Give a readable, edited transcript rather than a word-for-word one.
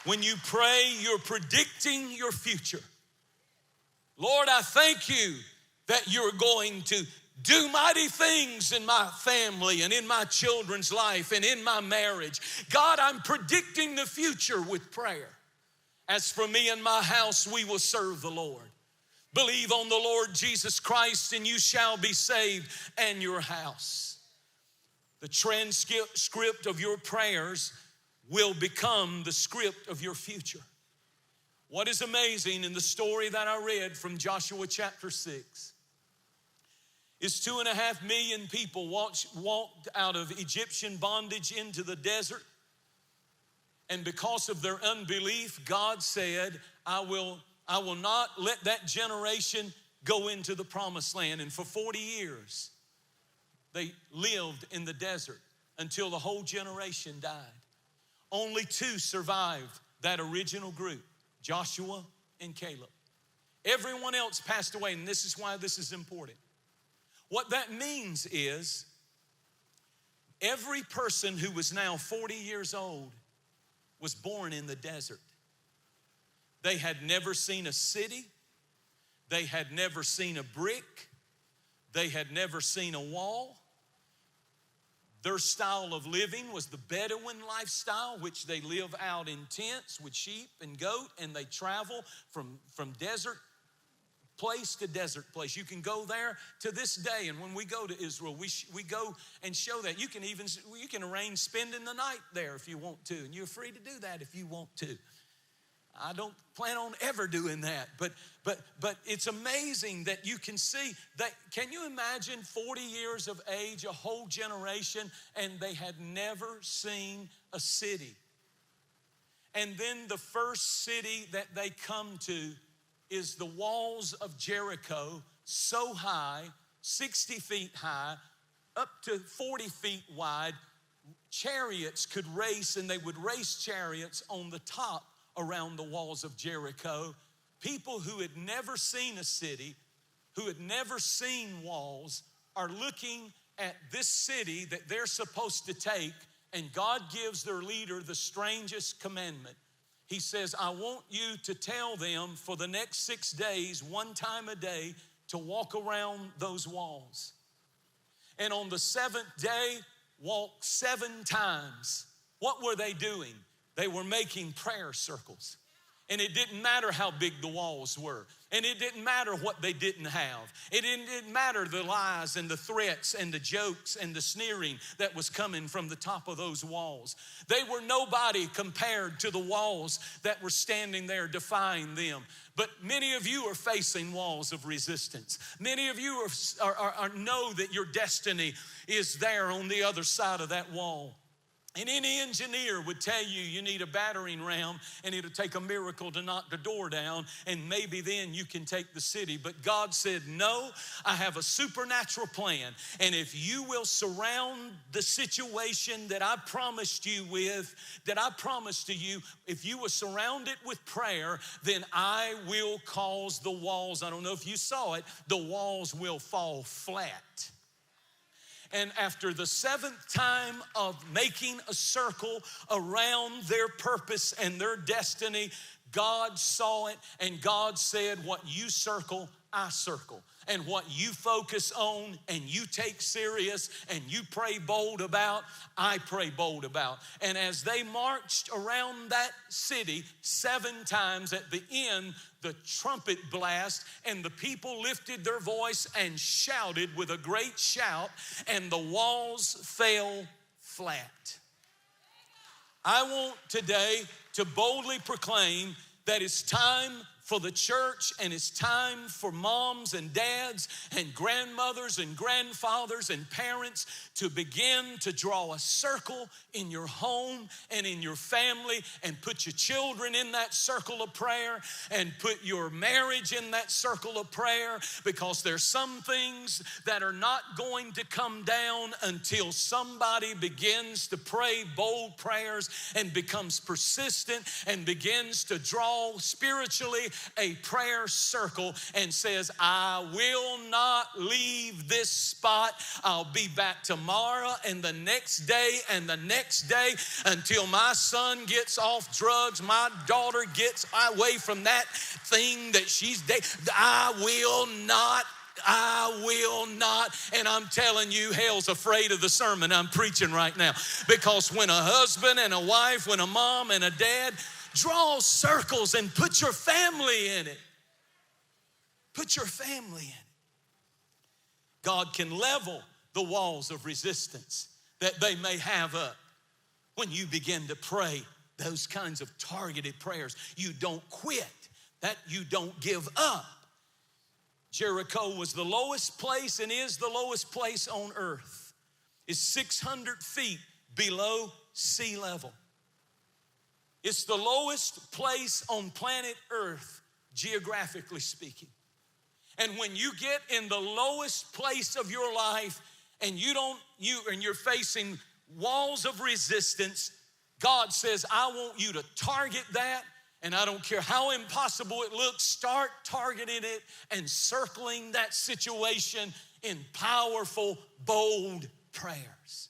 When you pray, you're predicting your future. Lord, I thank you that you're going to do mighty things in my family and in my children's life and in my marriage. God, I'm predicting the future with prayer. As for me and my house, we will serve the Lord. Believe on the Lord Jesus Christ and you shall be saved and your house. The transcript of your prayers will become the script of your future. What is amazing in the story that I read from Joshua chapter 6 is 2.5 million people walked out of Egyptian bondage into the desert. And because of their unbelief, God said, I will not let that generation go into the promised land. And for 40 years, they lived in the desert until the whole generation died. Only 2 survived that original group, Joshua and Caleb. Everyone else passed away, and this is why this is important. What that means is every person who was now 40 years old was born in the desert. They had never seen a city. They had never seen a brick. They had never seen a wall. Their style of living was the Bedouin lifestyle, which they live out in tents with sheep and goat, and they travel from desert place to desert place. You can go there to this day, and when we go to Israel, we go and show that. You can arrange spending the night there if you want to, and you're free to do that if you want to. I don't plan on ever doing that, but it's amazing that you can see that. Can you imagine 40 years of age, a whole generation, and they had never seen a city? And then the first city that they come to is the walls of Jericho, so high, 60 feet high, up to 40 feet wide. Chariots could race, and they would race chariots on the top around the walls of Jericho. People who had never seen a city, who had never seen walls, are looking at this city that they're supposed to take, and God gives their leader the strangest commandment. He says, I want you to tell them for the next 6 days, 1 time a day, to walk around those walls. And on the 7th day, walk 7 times. What were they doing? They were making prayer circles. And it didn't matter how big the walls were. And it didn't matter what they didn't have. It didn't matter the lies and the threats and the jokes and the sneering that was coming from the top of those walls. They were nobody compared to the walls that were standing there defying them. But many of you are facing walls of resistance. Many of you know that your destiny is there on the other side of that wall. And any engineer would tell you you need a battering ram, and it'll take a miracle to knock the door down, and maybe then you can take the city. But God said, no, I have a supernatural plan. And if you will surround the situation that I promised you with, that I promised to you, if you will surround it with prayer, then I will cause the walls, I don't know if you saw it, the walls will fall flat. And after the 7th time of making a circle around their purpose and their destiny, God saw it, and God said, what you circle, I circle. And what you focus on and you take serious and you pray bold about, I pray bold about. And as they marched around that city 7 times, at the end, the trumpet blast, and the people lifted their voice and shouted with a great shout, and the walls fell flat. I want today to boldly proclaim that it's time for the church, and it's time for moms and dads and grandmothers and grandfathers and parents to begin to draw a circle in your home and in your family, and put your children in that circle of prayer, and put your marriage in that circle of prayer, because there's some things that are not going to come down until somebody begins to pray bold prayers and becomes persistent and begins to draw spiritually a prayer circle and says, I will not leave this spot. I'll be back tomorrow and the next day and the next day until my son gets off drugs, my daughter gets away from that thing that she's dating. I will not. And I'm telling you, hell's afraid of the sermon I'm preaching right now. Because when a husband and a wife, when a mom and a dad draw circles and put your family in it. Put your family in it. God can level the walls of resistance that they may have up when you begin to pray those kinds of targeted prayers. You don't quit, that you don't give up. Jericho was the lowest place and is the lowest place on earth. It's 600 feet below sea level. It's the lowest place on planet Earth, geographically speaking. And when you get in the lowest place of your life and you're facing walls of resistance, God says, I want you to target that. And I don't care how impossible it looks, start targeting it and circling that situation in powerful, bold prayers.